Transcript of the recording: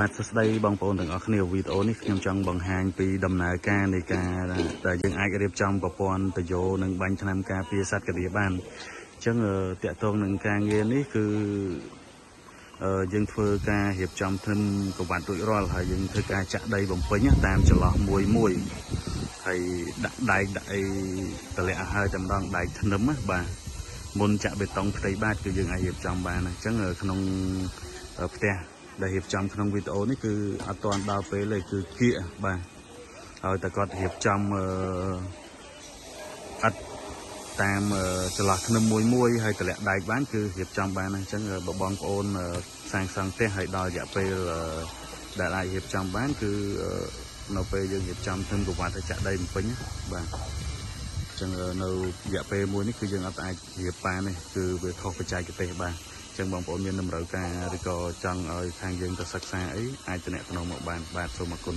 បាទសួស្តីបងប្អូនទាំងអស់គ្នាវីដេអូនេះខ្ញុំចង់បង្ហាញពីដំណើរការនៃការដែលយើងអាចរៀបចំប្រព័ន្ធតយោនិងបាញ់ថ្នាំការពារសត្វកាឌៀបានអញ្ចឹងតាក់ទងនឹងការងារនេះគឺយើងធ្វើការរៀបចំថ្នាំកវ៉ាត់រួចរាល់ហើយយើងធ្វើការចាក់ដីបំពេញតាមចន្លោះមួយហើយដាក់ដែកដាក់អីតម្លាក់ឲ្យតែម្ដងដែកថ្នាំបាទមុនចាក់បេតុងផ្ទៃបាតគឺយើងអាចរៀបចំបានអញ្ចឹងក្នុងផ្ទះដែលរៀបចំក្នុងវីដេអូនេះគឺអត់ទាន់ដល់ពេលទេគឺគៀកបាទហើយតែគាត់រៀបចំអត់តាមចន្លោះធ្នឹមមួយហើយតម្លាក់ដែកបានគឺរៀបចំបានអញ្ចឹងបងប្អូនសាងសង់ផ្ទះហើយដល់រយៈពេលដែលអាចរៀបចំបានគឺនៅពេលយើងរៀបចំធ្នឹមកវ៉ាត់ទៅចាក់ដីបំពេញបាទអញ្ចឹងនៅរយៈពេលមួយនេះគឺយើងអត់អាចរៀបបានទេគឺវាខុសបច្ចេកទេសបាទចឹងបងប្អូនមានតម្រូវការឬក៏ចង់ឲ្យខាងយើងទៅសិក្សាអីអាចតំណមកបានបាទសូមអរគុណ